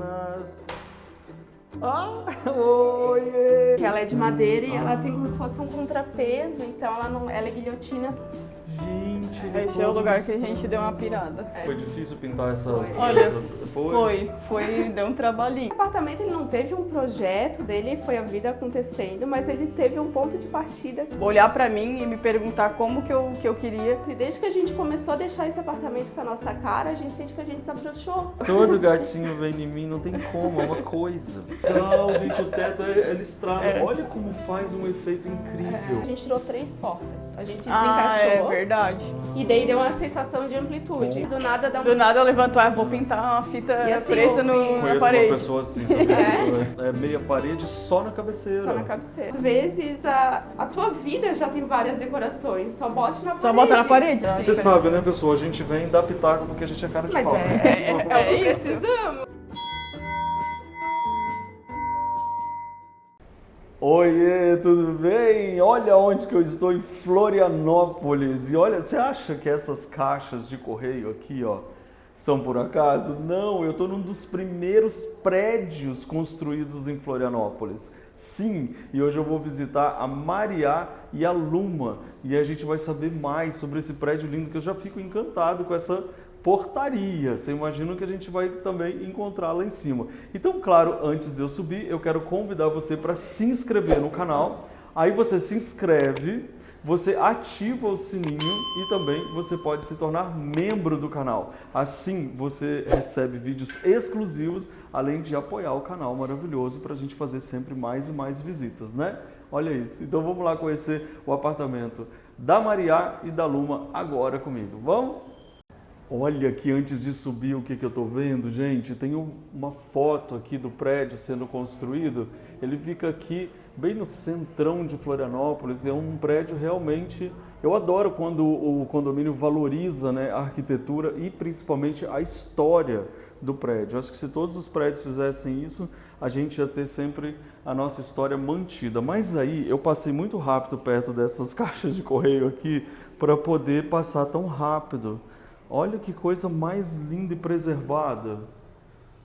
Meninas! Ah, oiê! Ela é de madeira e ela tem como se fosse um contrapeso, então ela é guilhotina. Gente, esse é o lugar que a gente deu uma pirada. Foi difícil pintar essas... Olha, Foi? deu um trabalhinho. O apartamento ele não teve um projeto dele, foi a vida acontecendo, mas ele teve um ponto de partida. Olhar pra mim e me perguntar como que eu queria. E desde que a gente começou a deixar esse apartamento com a nossa cara, a gente sente que a gente se abrochou. Todo gatinho vem em mim, não tem como, é uma coisa. Não, gente, o teto é listrado. Olha como faz um efeito incrível. A gente tirou 3 portas, a gente Ah, desencaixou. é verdade. E daí deu uma sensação de amplitude. Do nada dá Do nada levantou, vou pintar uma fita E assim, preta eu na Conheço parede. uma pessoa assim, sabia? É meia parede só na cabeceira. só na cabeceira. Às vezes a tua vida já tem várias decorações, só bote na parede. Só bota na parede. Você sabe, né, pessoal? A gente vem dar pitaco porque a gente é cara de Mas pau. é o que isso. precisamos. Oiê, tudo bem? Olha onde que eu estou, em Florianópolis. E olha, você acha que essas caixas de correio aqui, ó, são por acaso? Não, eu estou num dos primeiros prédios construídos em Florianópolis. Sim, e hoje eu vou visitar a Mariá e a Luma. E a gente vai saber mais sobre esse prédio lindo, que eu já fico encantado com essa portaria. Você imagina que a gente vai também encontrar lá em cima. Então, claro, antes de eu subir, eu quero convidar você para se inscrever no canal. Aí você se inscreve, você ativa o sininho e também você pode se tornar membro do canal. Assim, você recebe vídeos exclusivos, além de apoiar o canal maravilhoso para a gente fazer sempre mais e mais visitas, né? Olha isso. Então, vamos lá conhecer o apartamento da Mariá e da Luma agora comigo. Vamos? Olha aqui, antes de subir, o que eu estou vendo, gente? Tem uma foto aqui do prédio sendo construído. Ele fica aqui bem no centrão de Florianópolis. É um prédio realmente... Eu adoro quando o condomínio valoriza, né, a arquitetura e principalmente a história do prédio. Acho que se todos os prédios fizessem isso, a gente ia ter sempre a nossa história mantida. Mas aí eu passei muito rápido perto dessas caixas de correio aqui para poder passar tão rápido. Olha que coisa mais linda e preservada.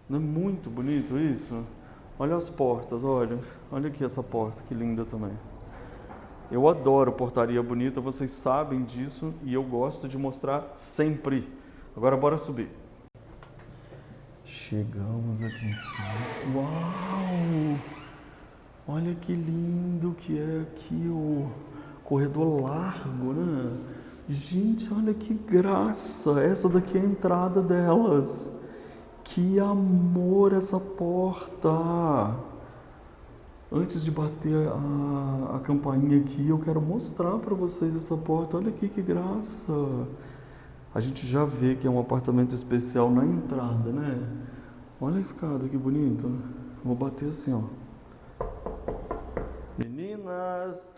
Não é muito bonito isso? Olha as portas, olha. Olha aqui essa porta, que linda também. Eu adoro portaria bonita, vocês sabem disso e eu gosto de mostrar sempre. Agora bora subir. Chegamos aqui em cima. Uau! Olha que lindo que é aqui o corredor largo, né? Gente, olha que graça! Essa daqui é a entrada delas. Que amor essa porta! Antes de bater a campainha aqui, eu quero mostrar para vocês essa porta. Olha aqui que graça! A gente já vê que é um apartamento especial na entrada, né? Olha a escada que bonita. Vou bater assim, ó. Meninas!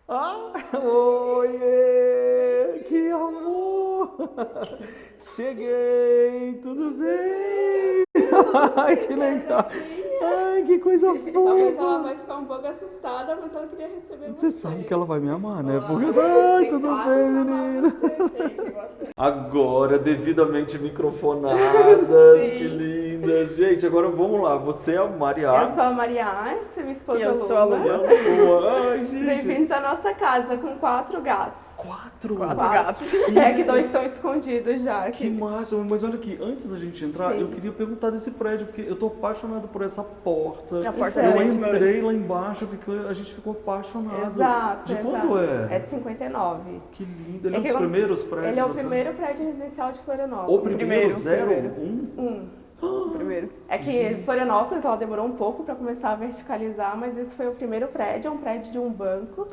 Ah, oiê! Que amor! Cheguei! Tudo bem? Ai, que legal! Ai, que coisa Talvez ela fofa! vai ficar um pouco assustada, mas ela queria receber Você sabe que ela vai me amar, né? Claro. Porque... Ai, Tem tudo quase bem, uma menina? bastante. Agora, devidamente microfonadas, Sim. que linda! Gente, agora vamos lá. Você é a Mariá. Eu sou a Mariá, essa é minha esposa E eu sou a Luma. Luma. Ai, gente! Bem-vindos à nossa casa com 4 gatos. Quatro gatos. É que 2 estão escondidos já. Que máximo, mas olha aqui, antes da gente entrar, Sim. eu queria perguntar desse prédio, porque eu tô apaixonado por essa porta. A porta Eu é belíssima. entrei lá embaixo, a gente ficou apaixonado. Exato, De exato. quando é? É de 59. Que lindo, ele é É um que dos primeiros prédios. Ele é o assim? primeiro prédio residencial de Florianópolis. O primeiro, Primeiro, zero, primeiro. Primeiro. É que Florianópolis, ela demorou um pouco para começar a verticalizar, mas esse foi o primeiro prédio, é um prédio de um banco.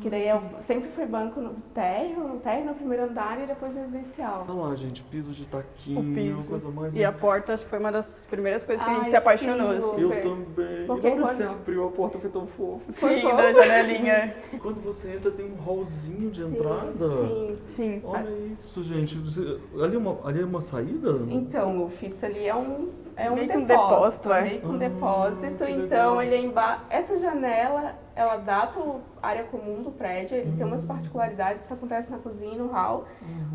Que daí sempre foi banco no térreo, no primeiro andar e depois residencial. Olha lá, gente, piso de taquinho, O piso. coisa mais... E a porta, acho que foi uma das primeiras coisas que a gente Ai, se apaixonou. sim, Assim. Eu Foi. também. Porque E na hora quando- que você abriu a porta foi tão fofo. Foi Sim, fofo. da janelinha. E quando você entra tem um hallzinho de Sim, entrada. sim. Sim. Olha isso, gente. Ali é uma saída? Então, o FIS ali é um Meio que um depósito, depósito, é. meio que um depósito. que Então, legal. ele é embaixo. Essa janela ela dá para a área comum do prédio, ele tem umas particularidades, isso acontece na cozinha e no hall,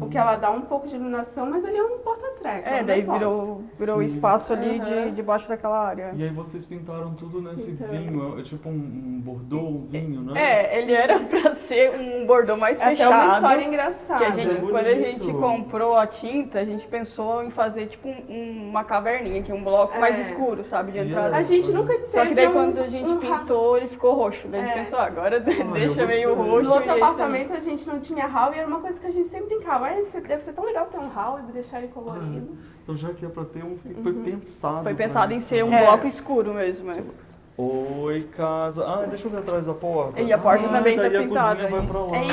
o que ela dá um pouco de iluminação, mas ele é um porta-treco. Daí virou o Sim. espaço ali debaixo daquela área. E aí vocês pintaram tudo nesse vinho, é tipo um bordeaux, um vinho, né? Ele era pra ser um bordô mais É até fechado. uma história engraçada. Que a Mas gente, é quando a bonito. gente comprou a tinta, a gente pensou em fazer tipo uma caverninha, que é um bloco mais escuro, sabe, de E entrada. A gente nunca teve Só que daí quando a gente um pintou, ele ficou roxo. Daí a gente pensou, agora deixa eu meio gostei. roxo. No outro e esse apartamento a gente não tinha hall e era uma coisa que a gente sempre brincava. Deve ser tão legal ter um hall e deixar ele colorido. Então já que é pra ter foi pensado. Foi pra pensado em isso, ser um né? bloco escuro mesmo. Oi, casa. Deixa eu ver atrás da porta. E a porta também tá daí pintada, a cozinha vai pra lá. É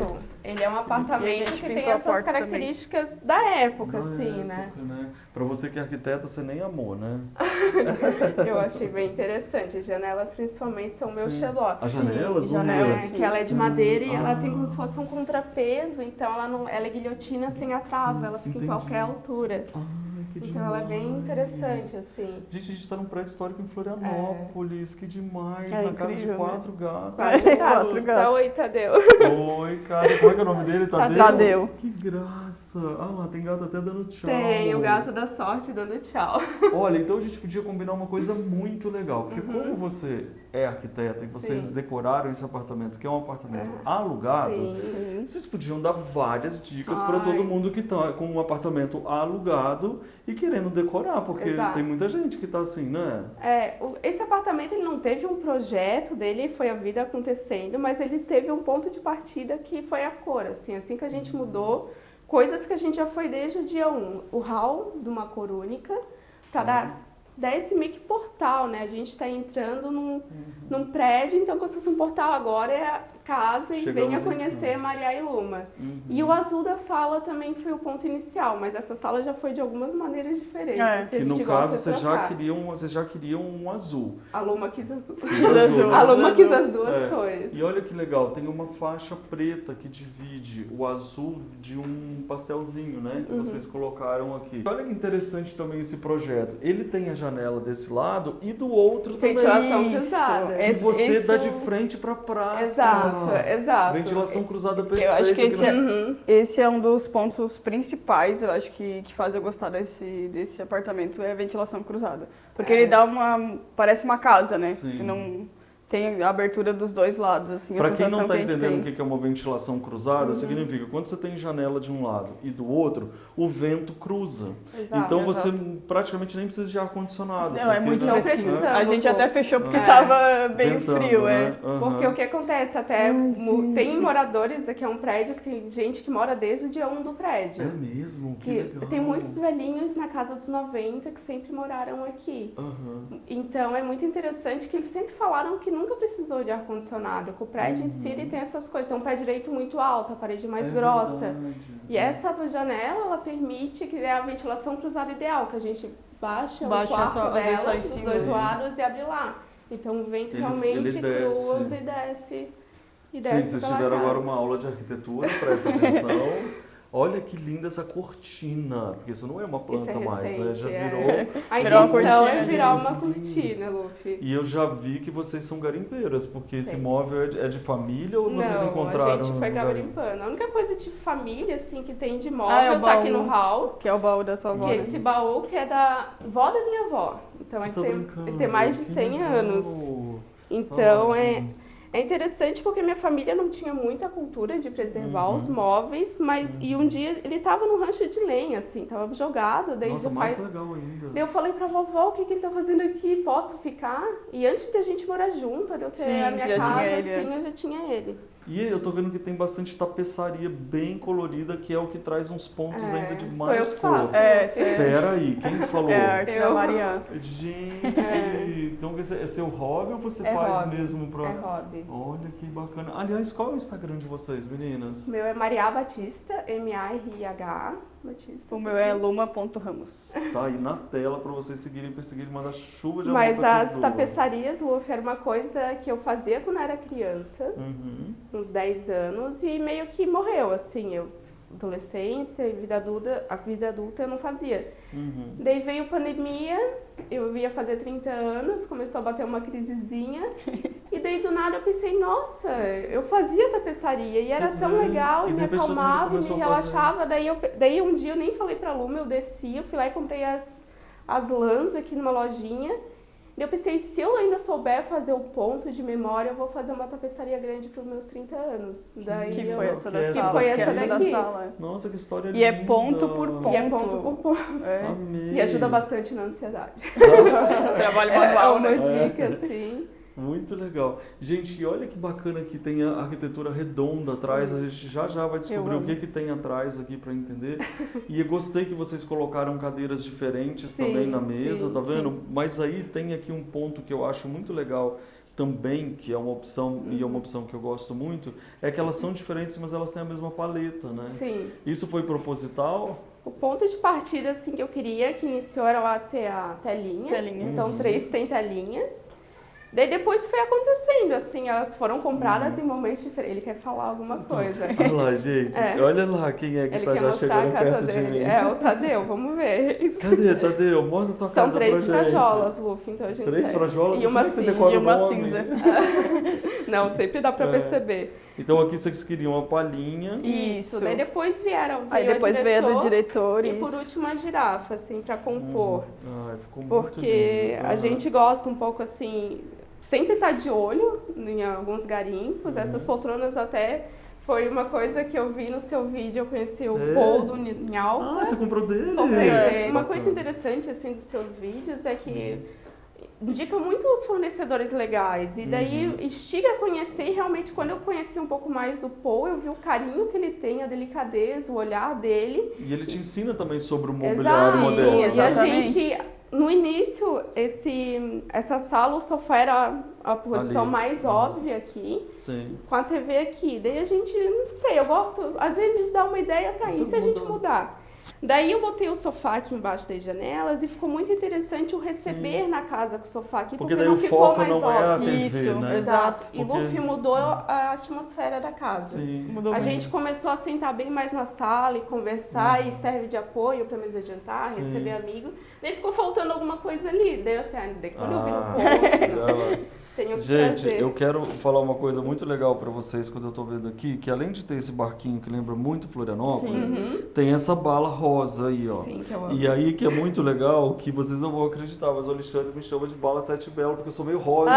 isso. Ele é um E a apartamento gente que pintou tem a essas porta características da época, Da assim, né? época, né? Pra você que é arquiteta, você nem amou, né? Eu achei bem interessante. As janelas, principalmente, são meu Sim. xodó. As janelas? janelas. É, que ela é de madeira e ela tem como se fosse um contrapeso, então ela é guilhotina sem a trava, Sim, ela fica entendi. em qualquer altura. Que Então ela é bem demais. interessante, assim. Gente, a gente tá num prédio histórico em Florianópolis, que demais, É na casa de incrível, 4 gatos. Quatro Quatro gatos. Dá oi, Tadeu. Oi, cara, como é que é o nome dele? Tadeu? Tadeu. Que graça. Lá, tem gato até dando tchau. Tem o gato da sorte dando tchau. Olha, então a gente podia combinar uma coisa muito legal, porque como você é arquiteta e vocês Sim. decoraram esse apartamento, que é um apartamento alugado, Sim. vocês podiam dar várias dicas Ai. para todo mundo que tá com um apartamento alugado e querendo decorar, porque Exato. tem muita gente que tá assim, né? Esse apartamento ele não teve um projeto dele, foi a vida acontecendo, mas ele teve um ponto de partida que foi a cor, assim que a gente mudou, coisas que a gente já foi desde o dia 1. O hall de uma cor única, para dar esse meio que portal, né? A gente está entrando num prédio, então como se fosse um portal agora, é a casa e Chegamos venha em conhecer casa. Maria e Luma. E o azul da sala também foi o ponto inicial, mas essa sala já foi de algumas maneiras diferentes. assim, Que a no gente caso gosta de vocês trocar. já queriam um azul. A Luma quis azul. azul. A Luma quis as duas É. cores. E olha que legal, tem uma faixa preta que divide o azul de um pastelzinho, né? Que vocês colocaram aqui. Olha que interessante também esse projeto. Ele tem a janela desse lado e do outro também. Ventilação Isso. cruzada. Que você Isso- dá de frente pra praça. Exato. Ventilação cruzada perfeita. Eu acho que nós- esse é um dos pontos principais, eu acho que faz eu gostar desse apartamento, é a ventilação cruzada. Porque ele dá parece uma casa, né? Sim. Que não tem a abertura dos dois lados, assim, a Pra quem não sensação tá que a gente entendendo tem. o que é uma ventilação cruzada, significa que quando você tem janela de um lado e do outro, o vento cruza. Exato, Então você exato. praticamente nem precisa de ar-condicionado. Não, é porque, muito né, Não fresquinho. precisamos, A gente até Lu. fechou porque É. tava bem ventando, frio, né? Aham. Porque o que acontece, até tem moradores, aqui é um prédio que tem gente que mora desde o dia 1 do prédio. É mesmo? Que Que legal. tem muitos velhinhos na casa dos 90 que sempre moraram aqui. Aham. Então é muito interessante que eles sempre falaram que nunca precisou de ar-condicionado, que o prédio em si ele tem essas coisas. Tem um pé direito muito alto, a parede mais É grossa. verdade. E essa janela, ela permite que é a ventilação cruzada ideal, que a gente baixa o Baixa quarto só- às vezes só dela, em dos cima. dois Sim. lados e abre lá. Então o vento Ele realmente desce. cruza e desce. E Gente, desce vocês pela tiveram casa. agora uma aula de arquitetura, presta atenção. Olha que linda essa cortina, porque isso não é uma planta Isso é mais, né? recente, Já é. virou. A Virou uma intenção cortina. é virar uma cortina, Luffy. E eu já vi que vocês são garimpeiras, porque esse Sim. móvel é de família ou vocês Não, encontraram? a gente foi no garimpo? garimpando. A única coisa de família, assim, que tem de Ah, é móvel o tá aqui baú. no hall. Que é o baú da tua avó. Que é né? esse baú que é da vó da minha avó. Então Você ele tá tem, brincando? ele tem mais de Que 100 legal. anos. Então Ótimo. é interessante porque minha família não tinha muita cultura de preservar Uhum. os móveis, mas e um dia ele tava num rancho de lenha, assim, tava jogado, daí Nossa, já mais faz. legal ainda. Daí eu falei pra vovó, o que ele tá fazendo aqui? Posso ficar? E antes da gente morar junto, de eu ter Sim, a minha já tinha casa, ele, assim, eu já tinha ele. E eu tô vendo que tem bastante tapeçaria bem colorida, que é o que traz uns pontos ainda de sou mais eu que cor. faço. É, Pera aí, quem falou? É a arte da Eu- Maria. Gente, então esse é seu hobby ou você É faz hobby. mesmo pra... É hobby. Olha que bacana. Aliás, qual é o Instagram de vocês, meninas? O meu é Maria Batista, M-A-R-I-H, Batista. O meu é luma.ramos. Tá aí na tela pra vocês seguirem, perseguirem, mandar chuva de amor Mas pra essas as duas. tapeçarias, Wolf, era uma coisa que eu fazia quando eu era criança, Uhum. uns 10 anos, e meio que morreu, assim, eu, adolescência e a vida adulta eu não fazia. Uhum. Daí veio pandemia, eu ia fazer 30 anos, começou a bater uma crisezinha, e daí do nada eu pensei, nossa, eu fazia tapeçaria e Você era tão vê, legal, e e de me repente todo mundo acalmava e me começou a fazer. relaxava. Daí um dia eu nem falei pra Luma, eu desci, eu fui lá e comprei as lãs aqui numa lojinha. Daí eu pensei, se eu ainda souber fazer o ponto de memória, eu vou fazer uma tapeçaria grande para os meus 30 anos. Daí Que eu- foi essa da Que sala. foi que essa é essa da daqui. sala. Nossa, que história E linda. é ponto por ponto. E é ponto por ponto. É. Amei. E ajuda bastante na ansiedade. Trabalho É manual, uma né? dica, assim. Muito legal. Gente, e olha que bacana que tem a arquitetura redonda atrás. A gente já vai descobrir Eu o que tem atrás aqui para entender. E eu gostei que vocês colocaram cadeiras diferentes Sim, também na mesa, sim, tá vendo? sim. Mas aí tem aqui um ponto que eu acho muito legal também, que é uma opção, e é uma opção que eu gosto muito, é que elas são diferentes, mas elas têm a mesma paleta, né? Sim. Isso foi proposital? O ponto de partida assim, que eu queria, que iniciou, era lá ter a telinha. Telinha. Então, 3 tem telinhas. Daí depois foi acontecendo, assim, elas foram compradas em momentos diferentes. Ele quer falar alguma coisa. Olha lá, gente. É. Olha lá quem é que Ele tá quer já mostrar a chegando casa perto de dele. mim. É, o Tadeu, vamos ver. Cadê, Tadeu? Mostra sua São casa 3 pra gente. frajolas, Luffy, então a gente 3 segue. frajolas? E uma Como é que você cinza. decora E o uma nome? cinza. Não, sempre dá pra É. perceber. Então aqui vocês queriam uma palhinha. Isso. Daí depois Aí depois veio a do diretor. E por último a girafa, assim, pra compor. Ai, ficou muito Porque lindo. a gente gosta um pouco, assim, sempre tá de olho em alguns garimpos. Essas poltronas até foi uma coisa que eu vi no seu vídeo, eu conheci o É? Paul do Ninhal. Ah, você comprou dele? Comprei dele. Uma Bacana. coisa interessante, assim, dos seus vídeos é que indica muito os fornecedores legais. E daí instiga a conhecer, e realmente quando eu conheci um pouco mais do Paul, eu vi o carinho que ele tem, a delicadeza, o olhar dele. E ele te ensina também sobre o mobiliário Exato. moderno. E a Exatamente. gente, no início, essa sala, o sofá era a posição Ali. mais óbvia aqui, Sim. com a TV aqui. Daí a gente, não sei, eu gosto, às vezes dá uma ideia assim, e se a gente mudar? Daí eu botei o sofá aqui embaixo das janelas e ficou muito interessante o receber na casa com o sofá aqui, Porque porque daí não o ficou foco mais não é a óbvio. TV, Isso, né? Exato. E Porque- Luffy mudou a atmosfera da casa. Sim. Mudou A muito. gente começou a sentar bem mais na sala e conversar e serve de apoio para mesa de jantar, Sim. receber amigo. Daí ficou faltando alguma coisa ali. Daí assim, daí quando eu vi no Ah, post, já- tenho que Gente, trazer. eu quero falar uma coisa muito legal pra vocês quando eu tô vendo aqui, que além de ter esse barquinho que lembra muito Florianópolis, tem essa bala rosa aí, ó. Sim, que eu amo. E aí que é muito legal, que vocês não vão acreditar, mas o Alexandre me chama de bala Sete Belo, porque eu sou meio rosa.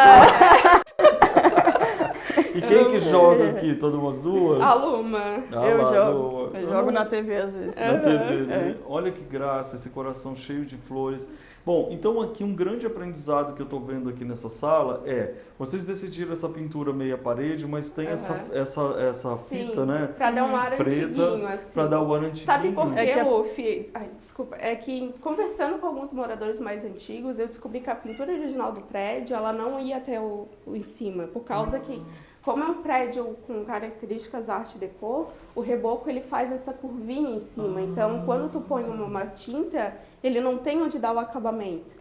E quem que joga aqui? Todo mundo as duas? A Luma. Ah Eu lá, jogo. Lua. Eu jogo na TV às vezes. Na TV, né? Olha que graça, esse coração cheio de flores. Bom, então aqui um grande aprendizado que eu estou vendo aqui nessa sala é, vocês decidiram essa pintura meia parede, mas tem essa fita, Sim, né? pra dar um ar antiguinho, Preta, assim. para dar o ar antiguinho. Sabe por quê, É que a- Luffy? Ai, desculpa. É que conversando com alguns moradores mais antigos, eu descobri que a pintura original do prédio, ela não ia até o em cima, por causa que, como é um prédio com características art déco, o reboco ele faz essa curvinha em cima. Então, quando tu põe uma tinta, ele não tem onde dar o acabamento.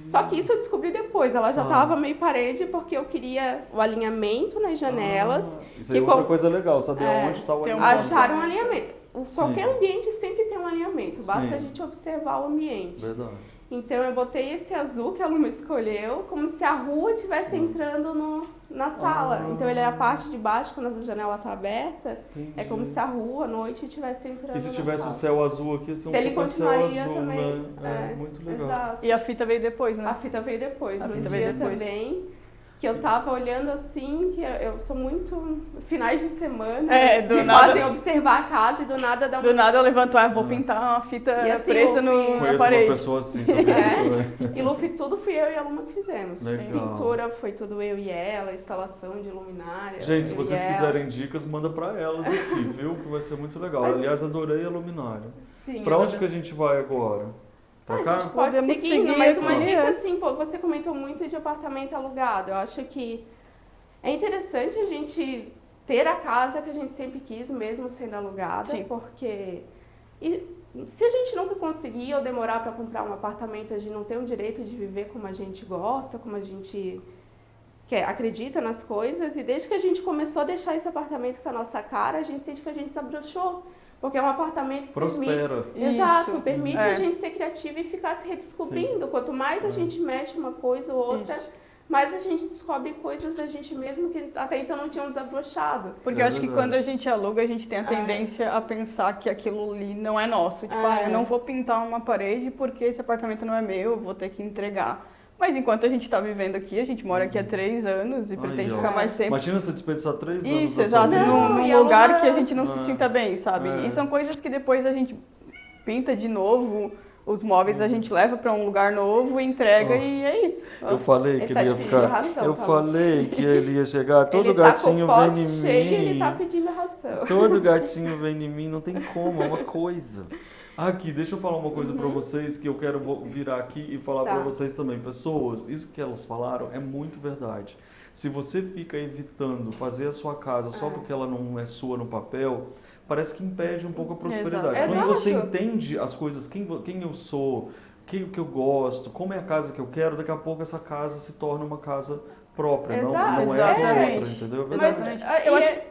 Só que isso eu descobri depois. Ela já estava meio parede porque eu queria o alinhamento nas janelas. Isso aí é que outra com- coisa legal, saber É, onde está o tem um alinhamento. Achar um alinhamento. Sim. Qualquer ambiente sempre tem um alinhamento. Basta Sim. a gente observar o ambiente. Verdade. Então eu botei esse azul que a Luma escolheu, como se a rua estivesse entrando na sala. Então ele é a parte de baixo, quando a janela está aberta, Entendi. é como se a rua à noite estivesse entrando E se na tivesse sala. o céu azul aqui, ia ser um Ele super céu continuaria azul, também. né? É, muito legal. Exato. E a fita veio depois, né? A fita veio depois, A no fita dia veio depois. também. Que eu tava olhando assim, que eu sou muito finais de semana, Do me nada- fazem observar a casa e do nada dá um Do nada eu levanto, vou pintar uma fita E assim, preta o no, fim- na Conheço uma parede. pessoa assim, sabia? E Luffy, tudo fui eu e a Luma que fizemos. Legal. Pintura foi tudo eu e ela, instalação de luminária. Gente, se eu e vocês ela. quiserem dicas, manda pra elas aqui, viu? Que vai ser muito legal. Mas- Aliás, adorei a luminária. Sim, Pra ela- onde que a gente vai agora? Pra A cá? gente pode Podemos seguindo, seguir mas uma aqui, dica é. assim, pô, você comentou muito de apartamento alugado. Eu acho que é interessante a gente ter a casa que a gente sempre quis, mesmo sendo alugada, Sim. porque se a gente nunca conseguir ou demorar para comprar um apartamento, a gente não tem o direito de viver como a gente gosta, como a gente acredita nas coisas. E desde que a gente começou a deixar esse apartamento com a nossa cara, a gente sente que a gente se abrochou. Porque é um apartamento que Prospera. permite, exato, Isso. permite É. a gente ser criativo e ficar se redescobrindo. Quanto mais a gente mexe uma coisa ou outra, Isso. mais a gente descobre coisas da gente mesmo que até então não tinham desabrochado. Porque eu acho que quando a gente aluga, a gente tem a tendência a pensar que aquilo ali não é nosso. Tipo, eu não vou pintar uma parede porque esse apartamento não é meu, eu vou ter que entregar. Mas enquanto a gente está vivendo aqui, a gente mora aqui há 3 anos e pretende ficar mais tempo. Imagina você desperdiçar 3 anos Isso, da exato, sua vida. num lugar que a gente não se sinta bem, sabe? E são coisas que depois a gente pinta de novo, os móveis a gente leva para um lugar novo, entrega e é isso. Eu falei que ele ia ficar. Ração, eu falei que ele ia chegar, todo ele gatinho tá com o vem pote em cheio, mim. ele tá pedindo ração. Todo gatinho vem em mim, não tem como, é uma coisa. Aqui, deixa eu falar uma coisa pra vocês que eu quero virar aqui e falar pra vocês também. Pessoas, isso que elas falaram é muito verdade. Se você fica evitando fazer a sua casa só porque ela não é sua no papel, parece que impede um pouco a prosperidade. Exato. Quando você entende as coisas, quem eu sou, o que eu gosto, como é a casa que eu quero, daqui a pouco essa casa se torna uma casa própria, não é essa outra, entendeu? Exatamente.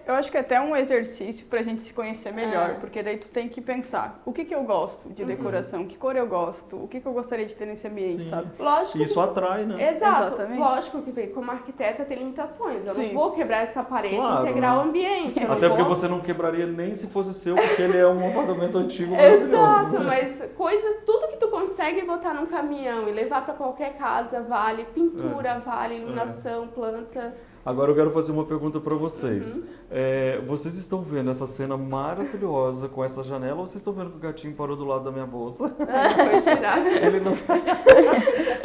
Eu acho que é até um exercício pra gente se conhecer melhor, porque daí tu tem que pensar, o que eu gosto de decoração, que cor eu gosto, o que eu gostaria de ter nesse ambiente, sabe? Lógico. Isso atrai, né? Exato. Exatamente. Lógico que como arquiteta tem limitações. Eu não Sim. vou quebrar essa parede Claro, e integrar o ambiente. Eu Até não porque vou... você não quebraria nem se fosse seu, porque ele é um apartamento antigo maravilhoso. Exato, né? mas tudo que tu consegue botar num caminhão e levar pra qualquer casa vale, pintura vale, iluminação, planta. Agora eu quero fazer uma pergunta para vocês. Vocês estão vendo essa cena maravilhosa com essa janela ou vocês estão vendo que o gatinho parou do lado da minha bolsa? Foi tirar. Ele não...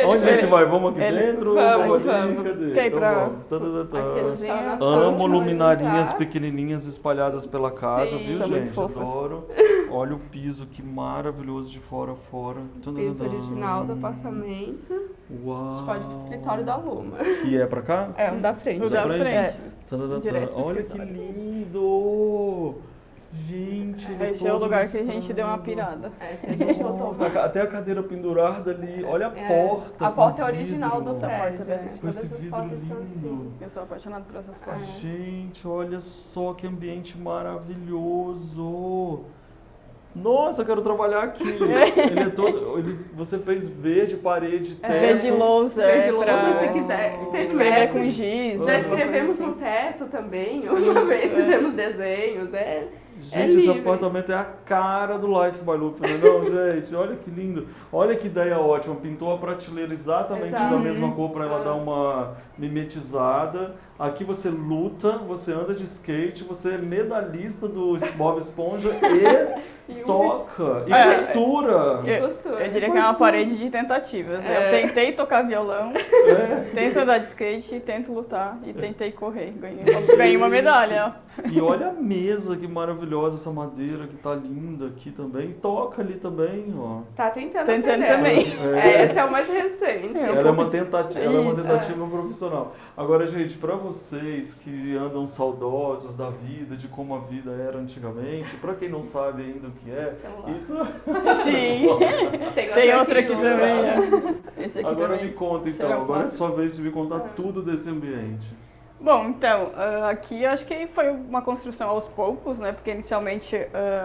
Onde a gente vai? Vamos aqui dentro? Vamos. Cadê? Tem Então, pra- vamos. Aqui a gente tá na Amo sala, luminarinhas pode entrar. pequenininhas espalhadas pela casa, Sim, viu, são muito gente? fofas. Adoro. Olha o piso, que maravilhoso de fora a fora. Piso original do apartamento. Uau. A gente pode ir pro escritório da Luma. Que é pra cá? É, um da frente. O da frente. Tadadã. Olha que lindo! Gente, Esse é o lugar que a gente deu uma pirada. Se a gente usou. Nossa, até a cadeira pendurada ali. Olha a porta. A porta é com original vidro. do prédio. porta é Com Todas esse as vidro portas são lindo. assim. Eu sou apaixonada por essas portas. Gente, olha só que ambiente maravilhoso. Nossa, eu quero trabalhar aqui. Ele é todo. Você fez verde, parede, teto. Verde lousa, Verde lousa, pra se quiser. escrever com giz. Já escrevemos no teto também. Uma vez fizemos desenhos. Gente, esse livre. apartamento é a cara do Life by Lupe, né? Não, gente, olha que lindo. Olha que ideia ótima. Pintou a prateleira exatamente Exato. da mesma cor para ela dar uma mimetizada. Aqui você luta, você anda de skate, você é medalhista do Bob Esponja e toca, e costura. Eu diria que é uma parede de tentativas. Né? Eu tentei tocar violão, tento andar de skate, tento lutar e tentei correr. Ganhei uma medalha. E olha a mesa, que maravilhosa essa madeira que tá linda aqui também. E toca ali também, ó. Tá tentando Tentando aprender. também. Esse é o mais recente. Era uma tentativa Isso. profissional. Agora, gente, para vocês que andam saudosos da vida, de como a vida era antigamente, para quem não sabe ainda o que é, isso... Sim. Tem outra aqui também. Né? Esse aqui Agora também. me conta então, Será agora é fácil? sua vez de me contar tudo desse ambiente. Bom, então, aqui eu acho que foi uma construção aos poucos, né? Porque inicialmente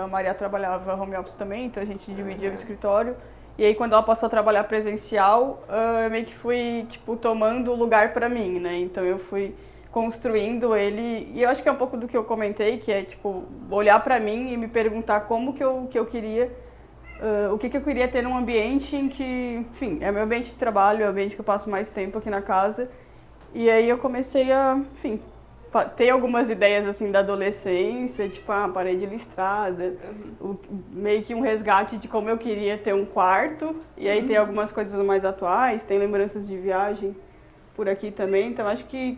a Maria trabalhava home office também, então a gente dividia o escritório. E aí quando ela passou a trabalhar presencial, eu meio que fui, tipo, tomando o lugar pra mim, né? Então eu fui construindo ele, e eu acho que é um pouco do que eu comentei, que é, tipo, olhar pra mim e me perguntar como que eu queria, o que eu queria ter num ambiente em que, enfim, é meu ambiente de trabalho, é o ambiente que eu passo mais tempo aqui na casa. E aí eu comecei a, enfim, ter algumas ideias assim da adolescência, tipo a parede listrada, meio que um resgate de como eu queria ter um quarto. E aí tem algumas coisas mais atuais, tem lembranças de viagem por aqui também. Então acho que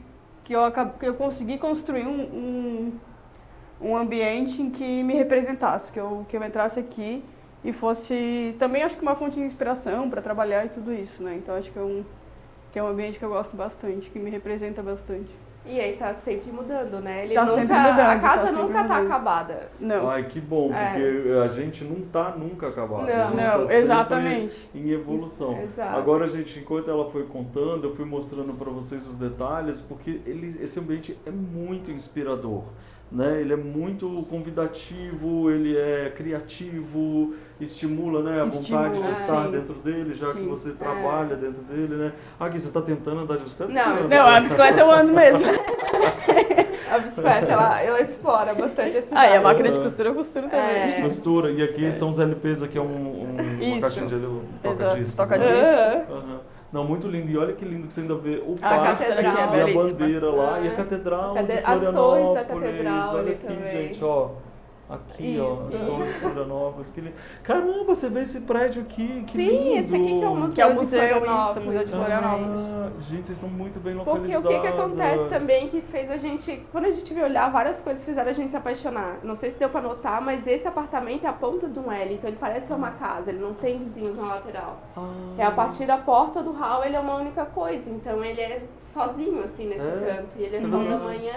eu consegui construir um ambiente em que me representasse, que eu entrasse aqui e fosse também acho que uma fonte de inspiração para trabalhar e tudo isso, né? Então acho que é um ambiente que eu gosto bastante, que me representa bastante. E aí tá sempre mudando, né? Tá sempre mudando, a casa tá sempre nunca tá mudando. acabada. Não. Ai, que bom, porque a gente não tá nunca acabado. Não, a gente não, tá sempre exatamente. em evolução. Exato. Agora, gente, enquanto ela foi contando, eu fui mostrando para vocês os detalhes, porque esse ambiente é muito inspirador. né? Ele é muito convidativo, ele é criativo, estimula, né, a vontade de estar dentro dele, já que você trabalha dentro dele, né? Aqui, você está tentando andar de bicicleta? Não, a bicicleta eu ando mesmo. A bicicleta, ela explora bastante a E cidade. a máquina de costura eu costuro também. Costura, e aqui são os LPs, aqui é uma caixinha de toca-discos. Toca-disco. Não, muito lindo. E olha que lindo que você ainda vê o A parque catedral. e a Belíssima. bandeira lá. E a catedral de as torres da Florianópolis. catedral Olha ali aqui, também. gente, ó. Aqui, ó, Isso. as torres de Florianópolis. Que lindo. Caramba, você vê esse prédio aqui, que lindo. Sim, esse aqui que é o museu, Que é o de museu, Florianópolis. isso, o museu de Florianópolis. Gente, vocês estão muito bem Porque localizados. o que acontece também que fez a gente, quando a gente veio olhar, várias coisas fizeram a gente se apaixonar. Não sei se deu pra notar, mas esse apartamento é a ponta de um L, então ele parece ser uma casa, ele não tem vizinhos na lateral. É a partir da porta do hall, ele é uma única coisa, então ele é sozinho assim nesse canto, e ele é sol da manhã.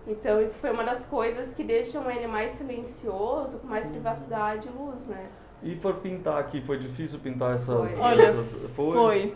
Então isso foi uma das coisas que deixam ele mais silencioso, com mais privacidade e luz, né? E para pintar aqui, foi difícil pintar essas... Olha,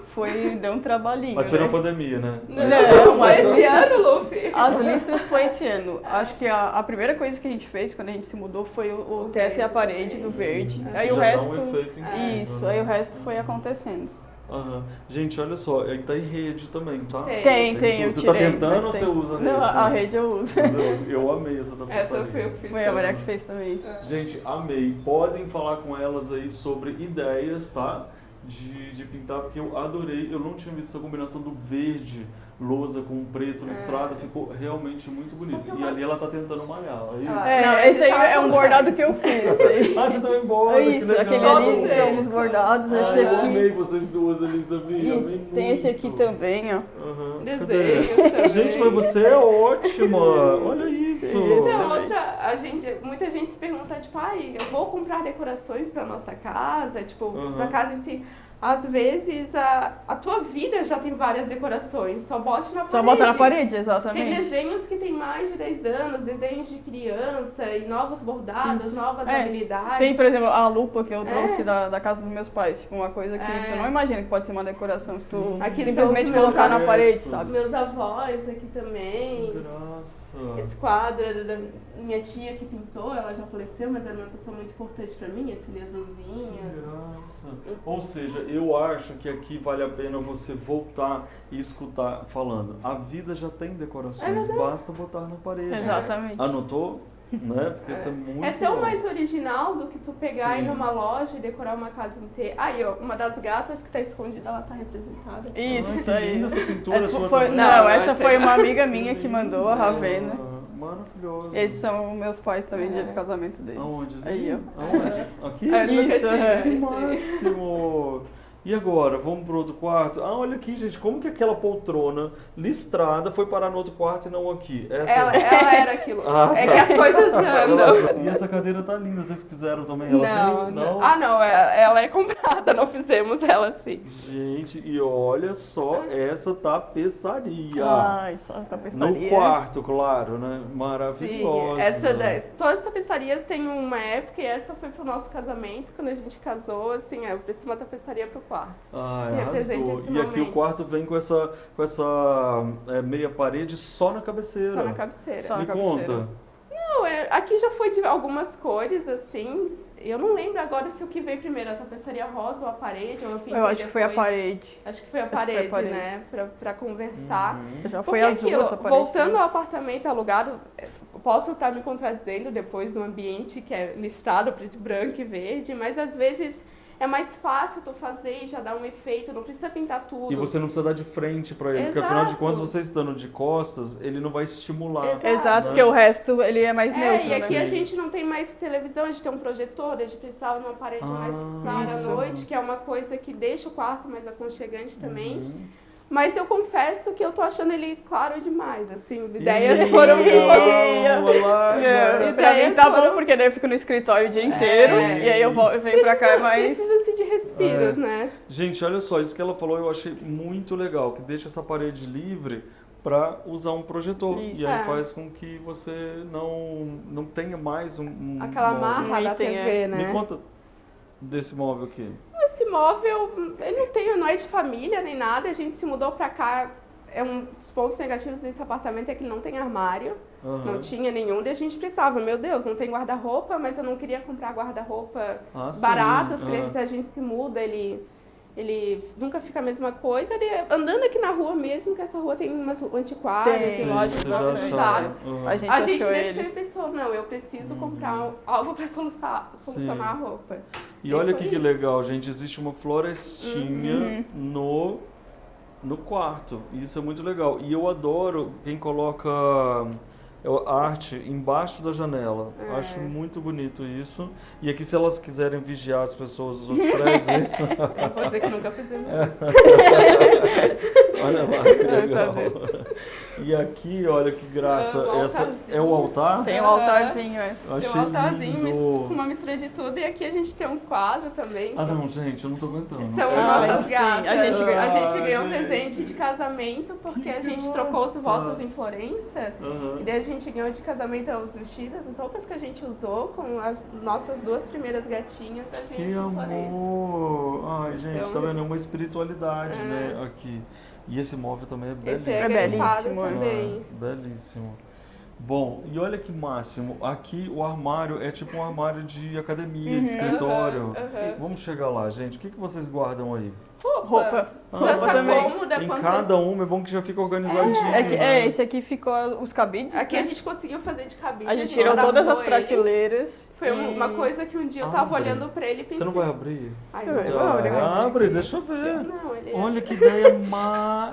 Foi? Deu um trabalhinho, Mas foi né? na pandemia, né? Não, Foi mas esse ano, Luffy. as listras foi esse ano. Acho que a primeira coisa que a gente fez quando a gente se mudou foi o teto e a parede do verde. Aí o Já resto... dá um efeito incrível, Isso, né? aí o resto foi acontecendo. Aham. Gente, olha só, aí tá em rede também, tá? Tem, eu Você tirei. tá tentando mas ou tem. você usa a rede? Não, a rede eu uso. Mas eu amei essa tapeçaria. Essa foi eu que fiz. Foi a Maria que fez também. Gente, amei. Podem falar com elas aí sobre ideias, tá? De pintar, porque eu adorei. Eu não tinha visto essa combinação do verde, lousa com preto listrada, ficou realmente muito bonito. E ali ela tá tentando malhar, é isso? Não, esse aí é um bordado que eu fiz. Ah, você também borda, que Isso, legal. aquele ali Todos são eles. os bordados, Ah, esse eu amei aqui. vocês duas ali, sabia? Isso, Amei tem esse aqui muito. também, ó. Aham. Desenhos Cadê? também. Gente, mas você é ótima! Olha isso! Então, muita gente se pergunta, tipo, eu vou comprar decorações pra nossa casa, tipo, pra casa em si. Às vezes, a tua vida já tem várias decorações, só bote na parede. Só bota na parede, Tem exatamente. desenhos que tem mais de 10 anos, desenhos de criança, e novos bordados, novas habilidades. Tem, por exemplo, a lupa que eu trouxe da casa dos meus pais. Tipo, uma coisa que tu não imagina que pode ser uma decoração. Que tu Aqui simplesmente são os colocar meus na parede, avós. sabe? Meus avós aqui também. Graça! Esse quadro era da minha tia que pintou, ela já faleceu, mas era uma pessoa muito importante pra mim, esse azulzinho. Graça! Ou seja, eu acho que aqui vale a pena você voltar e escutar falando. A vida já tem decorações, basta botar na parede. Exatamente. Anotou? Né? Porque isso é muito É tão bom. mais original do que tu pegar e ir Sim. numa loja e decorar uma casa inteira. Aí, ó, uma das gatas que tá escondida, ela tá representada. Isso, Ai, que daí. linda essa pintura Essa sua foi, também. não, essa essa foi é- uma amiga minha que mandou, a Ravena. Maravilhoso. Esses são meus pais também, dia do casamento deles. Aonde? Aí, ó. Aonde? Aqui? É, Nunca isso, tive, é. Que esse aí. máximo! E agora, vamos pro outro quarto? Ah, olha aqui, gente, como que aquela poltrona listrada foi parar no outro quarto e não aqui? Essa... Ela era aquilo. Ah, É tá. que as coisas andam. E essa cadeira tá linda, vocês que fizeram também? Ela sem- Não. Ah, não, ela é comprada, não fizemos ela assim. Gente, e olha só essa tapeçaria. Ai, só tapeçaria. No quarto, claro, né? Maravilhosa. Todas as tapeçarias têm uma época e essa foi pro nosso casamento, quando a gente casou, assim, eu preciso uma tapeçaria pro quarto. Ah, que represente arrasou. esse E aqui o momento. quarto vem com essa meia parede só na cabeceira. Só na cabeceira. Só na Me cabeceira. conta. Não, aqui já foi de algumas cores, assim. Eu não lembro agora se o que veio primeiro, a tapeçaria rosa ou a parede, ou eu pintei Eu acho que foi a depois. parede. Acho que foi a Acho que foi a parede, parede. né? Pra conversar. Já foi Porque azul aquilo, essa parede. voltando ao apartamento alugado, eu posso estar me contradizendo depois no ambiente que é listado preto, branco e verde, mas às vezes é mais fácil tu fazer e já dar um efeito, não precisa pintar tudo. E você não precisa dar de frente pra ele, porque afinal de Exato. contas, você estando de costas, ele não vai estimular. Exato. Exato, né? porque o resto ele é mais neutro, E aqui né? a gente não tem mais televisão, a gente tem um projetor, a gente precisava de uma parede mais clara à isso. noite, que é uma coisa que deixa o quarto mais aconchegante também. Uhum. Mas eu confesso que eu tô achando ele claro demais, assim, ideias foram vindo. Pra mim Ideias tá bom, foram- porque daí eu fico no escritório o dia inteiro, e aí eu venho pra cá mais... Precisa-se de respiros, né? Gente, olha só, isso que ela falou eu achei muito legal, que deixa essa parede livre para usar um projetor. Isso. E aí É. faz com que você não tenha mais um Aquela móvel. marra da item, TV, né? Me conta desse móvel aqui. Esse móvel, ele não é de família nem nada, a gente se mudou pra cá um dos pontos negativos desse apartamento é que não tem armário, Aham. não tinha nenhum, e a gente pensava, meu Deus, não tem guarda-roupa, mas eu não queria comprar guarda-roupa Sim. barato, porque se a gente se muda, ele nunca fica a mesma coisa. Andando aqui na rua mesmo, que essa rua tem umas antiquárias Tem. e lojas Você já usadas. sabe. Aham. A gente A gente achou desceu ele. e pensou, não, eu preciso comprar algo para solucionar a roupa. E olha foi que isso. legal, gente, existe uma florestinha no quarto. Isso é muito legal. E eu adoro quem coloca arte embaixo da janela. Acho muito bonito isso. E aqui, se elas quiserem vigiar as pessoas dos outros prédios, Eu vou dizer que nunca fizemos isso. olha lá, que legal. Tá E aqui, olha que graça. É um Essa altarzinho. é o altar? Tem um Aham. altarzinho, é. Tem Achei um altarzinho lindo. com uma mistura de tudo. E aqui a gente tem um quadro também. Ah, não, gente, eu não tô aguentando. São Ah, nossas sim, gatas. a gente ganhou. A gente ganhou um gente. presente de casamento porque Que a gente graça. trocou os votos em Florença. Aham. E daí a gente ganhou de casamento os vestidos, as roupas que a gente usou com as nossas 2 primeiras gatinhas, a gente Que em Florença. amor! Ai, gente, Então, tá vendo? É uma espiritualidade, né, aqui. E esse móvel também é Esse belíssimo. é belíssimo, belíssimo é. também. Belíssimo. Bom, e olha que máximo. Aqui o armário é tipo um armário de academia, de escritório. Aham. Vamos chegar lá, gente. O que vocês guardam aí? Roupa. Tanto Roupa a também. cômoda Em quanto cada uma é bom que já fica organizadinho. né? Esse aqui ficou os cabides. Aqui né? a gente conseguiu fazer de cabide. A gente tirou todas as gravou ele. prateleiras. Foi e- uma coisa que um dia eu tava Abre. olhando pra ele e pensei... Você não vai abrir? Ai, Eu não. vou abrir. Abre, deixa eu ver. Não, ele Olha que ideia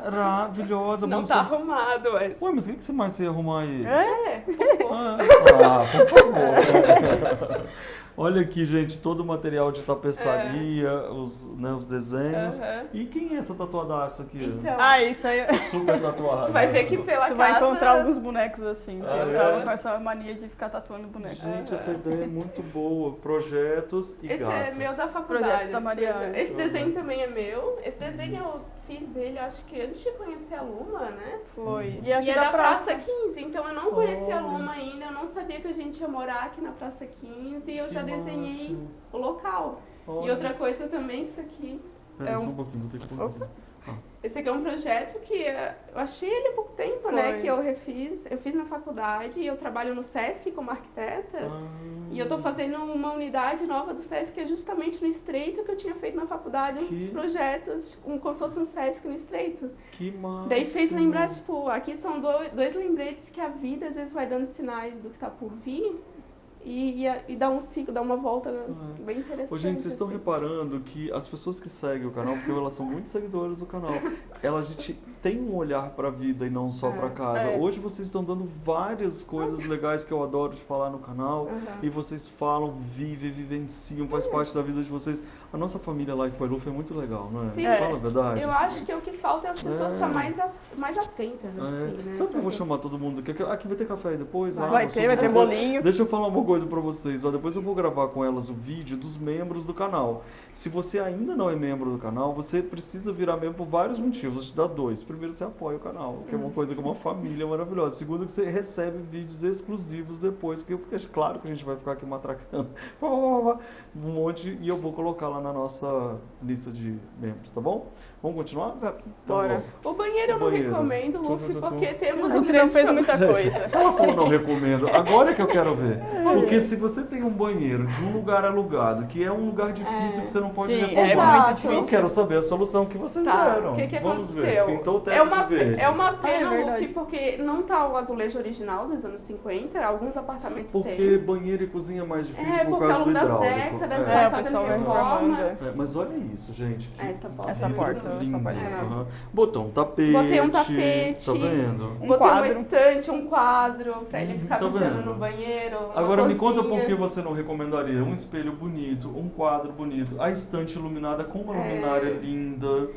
maravilhosa. não Bom, tá você- arrumado, mas... Ué, mas o que você mais ia arrumar aí? É, por favor. Por favor. Olha aqui, gente, todo o material de tapeçaria, os desenhos. Aham. E quem é essa tatuadaça aqui? Então, Ah, isso aí. Super tatuada. tu vai ver que pela Tu casa... vai encontrar alguns bonecos assim. Ah, eu é? tava com essa mania de ficar tatuando boneco. Gente, essa ideia é muito boa. Projetos e Esse gatos. é meu da faculdade. Projetos da esse Mariana. projeto. Esse desenho também é meu. Esse desenho eu fiz ele, acho que antes de conhecer a Luma, né? Foi. E aqui é da da Praça 15, então eu não conhecia a Olha. Luma ainda, eu não sabia que a gente ia morar aqui na Praça 15 e eu Que já desenhei massa. o local. Olha. E outra coisa também, isso aqui. Peraí, é só um- um pouquinho, vou ter que pôr aqui. Esse aqui é um projeto que eu achei ele há pouco tempo, né? Foi. Que eu refiz. Eu fiz na faculdade e eu trabalho no SESC como arquiteta. E eu tô fazendo uma unidade nova do SESC que é justamente no Estreito que eu tinha feito na faculdade, um Que- dos projetos, como se fosse um SESC no Estreito. Que massa. Daí fez lembrar, tipo, aqui são dois lembretes que a vida às vezes vai dando sinais do que tá por vir e dá um ciclo, dá uma volta bem interessante. Ô, gente, vocês estão assim. reparando que as pessoas que seguem o canal, porque elas são muito seguidoras do canal, elas têm um olhar para a vida e não só para casa. É. Hoje vocês estão dando várias coisas legais que eu adoro de falar no canal Aham. e vocês falam, vivem, vivenciam, faz parte da vida de vocês. A nossa família Life by Lufa é muito legal, não é? Sim. Fala a verdade. Eu acho que o que falta é as pessoas É. estar mais atentas, assim, né? Sabe que eu vou pra- chamar todo mundo? Aqui vai ter café aí depois? Vai. água, Vai ter suco, bolinho. Deixa eu falar uma coisa pra vocês. Ó, depois eu vou gravar com elas o vídeo dos membros do canal. Se você ainda não é membro do canal, você precisa virar membro por vários motivos. Vou te dar 2. Primeiro, você apoia o canal, que é uma coisa que é uma família maravilhosa. Segundo, que você recebe vídeos exclusivos depois, porque é claro que a gente vai ficar aqui matracando um monte e eu vou colocar lá na nossa lista de membros, tá bom? Vamos continuar? Tá Bora. bom. O banheiro eu não Banheiro. recomendo, Tum, Luffy, tum, tum, porque tum. temos A um gente não grande fez problema. muita coisa. Ela falou não recomendo. Agora é que eu quero ver. Porque se você tem um banheiro de um lugar alugado, que é um lugar difícil que você não pode Sim, reformar, é Exato. muito eu difícil. quero saber a solução que vocês Tá, deram. o que Vamos ver. aconteceu? Pintou o teto É uma, de verde. é uma pena, É verdade. Luffy, porque não tá o azulejo original dos anos 50, alguns apartamentos Porque têm. banheiro e cozinha é mais difícil É, por porque causa ao do longo das hidráulico. décadas É. vai o fazendo pessoal vai reforma. reformando. Mas olha isso, gente. Que Essa porta. Essa vidro porta, eu sou lindo. apaixonada. Aham. Botou um tapete. Botei um tapete. Tá vendo? Botei quadro. uma estante, um quadro, pra ele ficar Tá vigiando vendo? no banheiro. uma Agora me conta cozinha. por que você não recomendaria um espelho bonito, um quadro bonito, a estante iluminada com uma luminária linda.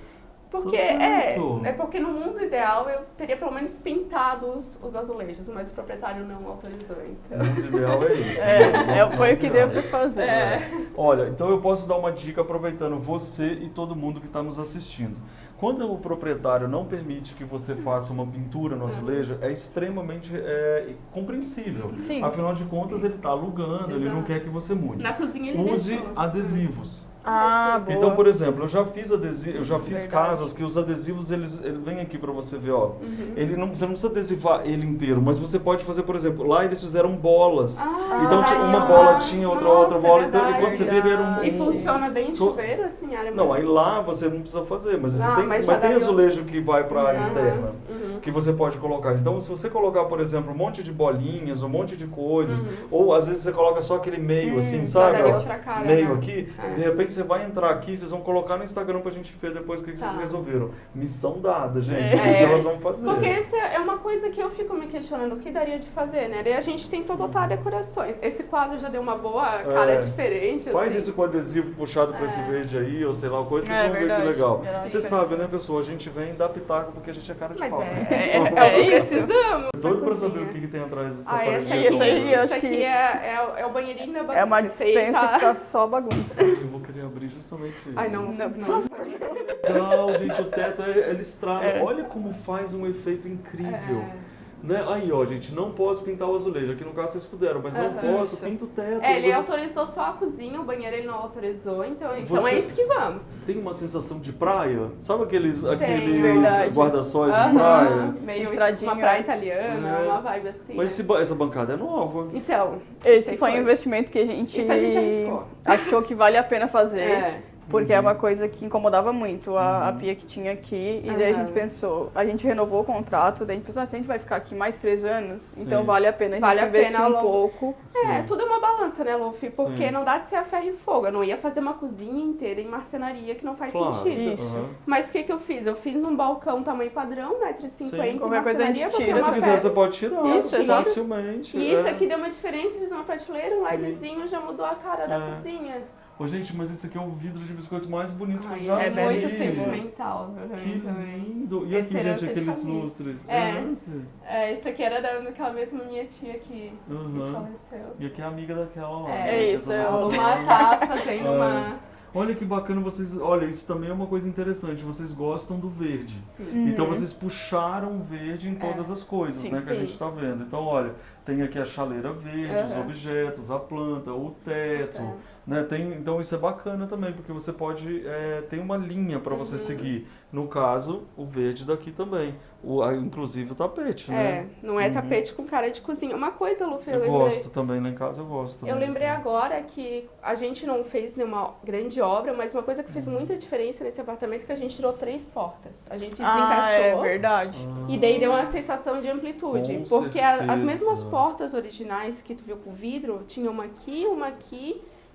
Porque Tá certo. é porque no mundo ideal eu teria pelo menos pintado os azulejos, mas o proprietário não autorizou, O então. mundo ideal é isso. né? Foi o que deu Ideal. pra fazer. Olha, então eu posso dar uma dica aproveitando você e todo mundo que está nos assistindo. Quando o proprietário não permite que você faça uma pintura no azulejo, é extremamente compreensível. Sim. Afinal de contas, ele está alugando, ele não Exato. quer que você mude. Na cozinha ele Use deixou. adesivos. Ah, boa. Então, por exemplo, eu já fiz adesivo, eu já fiz Verdade. casas que os adesivos, eles vem aqui para você ver, ó. Ele não, você não precisa adesivar ele inteiro, mas você pode fazer, por exemplo, lá eles fizeram bolas. Então, daí, tipo, uma ó. bola tinha, outra Nossa, bola. é Então, e verdade. quando você vê, ele era um... E funciona bem em chuveiro, assim, a área Não, aí lá você não precisa fazer, mas, Ah, você tem, mas mas já tem daí azulejo que vai para a área Aham, externa, que você pode colocar. Então, se você colocar, por exemplo, um monte de bolinhas, um monte de coisas, ou às vezes você coloca só aquele meio, assim, já sabe? daria ó, outra cara, meio né? aqui, É. de repente você vai entrar aqui, vocês vão colocar no Instagram pra gente ver depois o que Tá. vocês resolveram. Missão dada, gente, É. depois elas vão fazer. Porque essa é uma coisa que eu fico me questionando o que daria de fazer, né? Daí a gente tentou botar decorações. Esse quadro já deu uma boa cara diferente, Faz assim. isso com adesivo puxado pra esse verde aí, ou sei lá, uma coisa, vocês É vão ver verdade. que legal. Já dá uma Você diferença. sabe, né, pessoal? A gente vem dar pitaco porque a gente é cara de Mas pau. é o que isso. precisamos. Doido pra cozinha. saber o que tem atrás dessa Ah, essa paredinha aqui, Essa aí, toda. eu isso acho aqui que- é o banheirinho da bagunça. É uma Esse aí dispensa que tá só bagunça. Eu vou querer abrir justamente isso. Ai, não, Não, não. por Legal, gente, o teto é listrado. É. Olha como faz um efeito incrível. Né? Aí, ó, gente, não posso pintar o azulejo. Aqui no caso vocês puderam, mas não Aham. posso, Isso. pinta o teto. Ele Você autorizou só a cozinha, o banheiro ele não autorizou, então Você- é isso que vamos. tem uma sensação de praia? Sabe aqueles Verdade. guarda-sóis de Aham, praia? meio Estradinha. uma praia italiana, É. uma vibe assim. Mas essa bancada é nova. Então, Esse foi um investimento que a gente Isso a gente arriscou. achou que vale a pena fazer. É. Porque é uma coisa que incomodava muito a pia que tinha aqui. E daí a gente Aham. pensou, a gente renovou o contrato, daí a gente pensou, se a gente vai ficar aqui mais 3 anos, Sim. então vale a pena a gente Vale a investir pena um ao longo- pouco. É, Sim. tudo é uma balança, né, Luffy? Porque Sim. não dá de ser a ferro e fogo. Eu não ia fazer uma cozinha inteira em marcenaria que não faz Claro. sentido. Isso. Aham. Mas o que eu fiz? Eu fiz um balcão tamanho padrão, 1,50 m, qualquer coisa a gente marcenaria, botei tira. Se uma você quiser, pedra. você pode tirar Isso, exato. facilmente. E isso é. aqui deu uma diferença, fiz uma prateleira, um Sim. LEDzinho, já mudou a cara da É. cozinha. Ô, gente, mas esse aqui é o vidro de biscoito mais bonito que eu Ai, já é vi. muito sentimental pra Que mim também. lindo. E Esse aqui, herança gente, de aqueles família. lustres. É. esse? É, isso aqui era daquela mesma minha tia que Aham. faleceu. E aqui é amiga daquela lá. É né? isso, Essa é A o- lá. Luma tá fazendo É. uma... Olha que bacana vocês. Olha, isso também é uma coisa interessante. Vocês gostam do verde. Sim. Então vocês puxaram verde em todas as coisas, Sim, né, que a sim. gente está vendo. Então, olha, tem aqui a chaleira verde, os Aham. objetos, a planta, o teto, né? Então isso é bacana também, porque você pode tem uma linha para você seguir. No caso, o verde daqui também. Inclusive o tapete, É, né? não é tapete com cara de cozinha. Uma coisa, Luffy, eu Eu lembrei... gosto também, lá em casa eu gosto também. Eu lembrei assim. agora que a gente não fez nenhuma grande obra, mas uma coisa que Uhum. fez muita diferença nesse apartamento é que a gente tirou 3 portas. A gente Ah, é desencaixou verdade. e daí deu uma sensação de amplitude. Com Porque as certeza. mesmas portas originais que tu viu com vidro, tinha uma aqui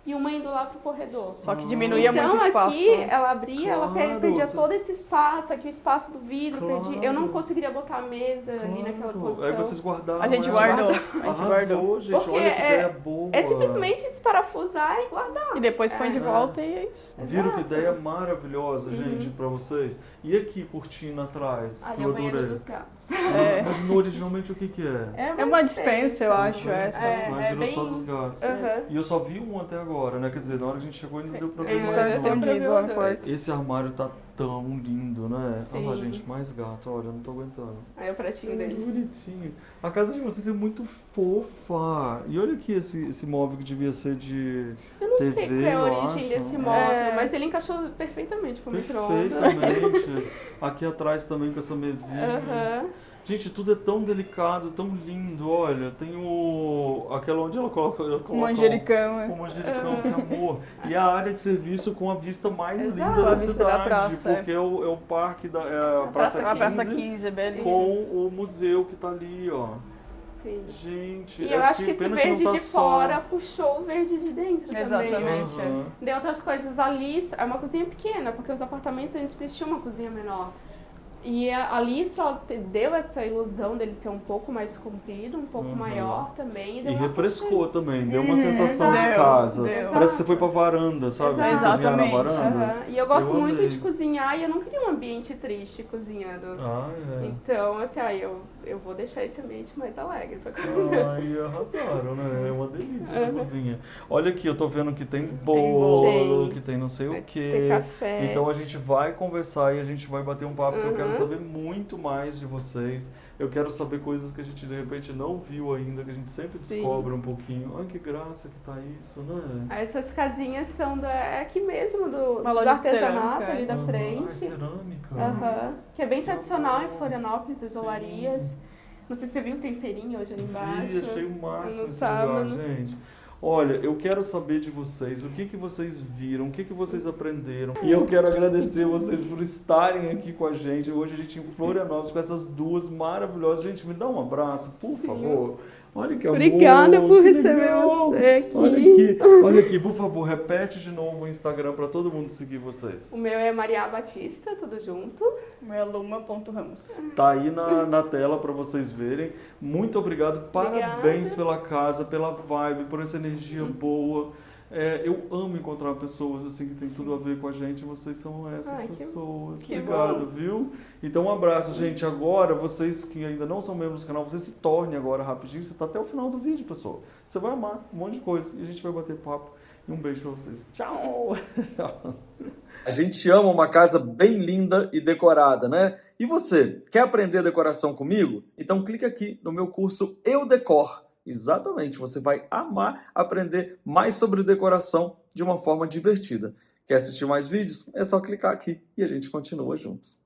e uma indo lá pro corredor. Só que diminuía Então muito espaço. aqui ela abria, ela Claro, perdia você- todo esse espaço, aqui o espaço do vidro, Claro. perdia. Eu não conseguiria botar a mesa ali naquela Claro. posição. Aí vocês guardaram. A gente ela. guardou. A gente Arrasou, guardou. gente. Porque Olha que ideia boa. É simplesmente desparafusar e guardar. E depois põe de volta e é isso. Viram que Exato. ideia maravilhosa, gente, pra vocês? E aqui, cortina atrás? Ali que é eu o banheiro adorei. dos gatos. É. Mas no originalmente o que que é? É uma dispensa, eu acho, essa. Mas virou bem- só dos gatos. Aham. E eu só vi um até agora, né? Quer dizer, na hora que a gente chegou ainda deu pra ver Eles mais estão um. escondidos lá no quarto. Esse armário tá tão lindo, né? Olha lá, Sim. gente, mais gato. Olha, eu não tô aguentando. Aí é o pratinho Que deles. bonitinho. A casa de vocês é muito fofa. E olha aqui esse móvel que devia ser de Eu não sei TV, qual é a eu origem acho. desse móvel, É. mas ele encaixou perfeitamente pro micro-ondas. perfeitamente. Aqui atrás também com essa mesinha. Aham. Gente, tudo é tão delicado, tão lindo. Olha, tem aquela onde ela coloca Um manjericão. o manjericão, que amor. E a área de serviço com a vista mais Exato, linda da a vista da cidade, praça, é. porque é o parque da a Praça 15, A Praça 15 é belíssima. com o museu que tá ali, ó. Sim. Gente, E eu acho que esse pena verde não tá de só. fora puxou o verde de dentro também, né? Exatamente. Aham. De outras coisas, a listra é uma cozinha pequena, porque os apartamentos antes existia uma cozinha menor. E a listra ela deu essa ilusão dele ser um pouco mais comprido, um pouco Uhum. maior também. E deu uma refrescou também, deu uma sensação de Deu, casa. deu. Parece que você foi pra varanda, sabe? Você Exato. cozinhar na Exatamente. varanda. Aham. E eu gosto Eu muito amei. de cozinhar e eu não queria um ambiente triste cozinhando. Ah, é. Então, assim, eu vou deixar esse ambiente mais alegre pra cozinhar. Ai, arrasaram, né? É uma delícia essa cozinha. Olha aqui, eu tô vendo que tem bolo. bolo, que tem não sei o Tem quê. café. Então a gente vai conversar e a gente vai bater um papo que eu quero quero saber muito mais de vocês. Eu quero saber coisas que a gente de repente não viu ainda, que a gente sempre descobre um pouquinho. Ai, que graça que tá isso, né? Essas casinhas são aqui mesmo, do Uma loja de artesanato cerâmica, ali da Ai, frente. cerâmica. Que é bem tradicional em legal. Florianópolis, as Sim. olarias. Não sei se você viu que tem feirinha hoje ali embaixo. Vi, achei o máximo no esse sábado. lugar, gente. Olha, eu quero saber de vocês, o que vocês viram, o que vocês aprenderam. E eu quero agradecer vocês por estarem aqui com a gente. Hoje a gente em Florianópolis com essas duas maravilhosas. Gente, me dá um abraço, por favor. Olha que amor. Obrigada por que receber legal. você aqui. Olha aqui, por favor, repete de novo o Instagram para todo mundo seguir vocês. O meu é Maria Batista, tudo junto. O meu é luma.ramos. Tá aí na tela para vocês verem. Muito obrigado, parabéns pela casa, pela vibe, por essa energia boa. Eu amo encontrar pessoas assim que tem tudo a ver com a gente. Vocês são essas pessoas. que Obrigado, bom. viu? Então um abraço, gente. Agora, vocês que ainda não são membros do canal, vocês se tornem agora rapidinho. Você está até o final do vídeo, pessoal. Você vai amar um monte de coisa e a gente vai bater papo. E um beijo para vocês. Tchau! A gente ama uma casa bem linda e decorada, né? E você, quer aprender decoração comigo? Então clica aqui no meu curso Eu Decor. Exatamente, você vai amar aprender mais sobre decoração de uma forma divertida. Quer assistir mais vídeos? É só clicar aqui e a gente continua juntos.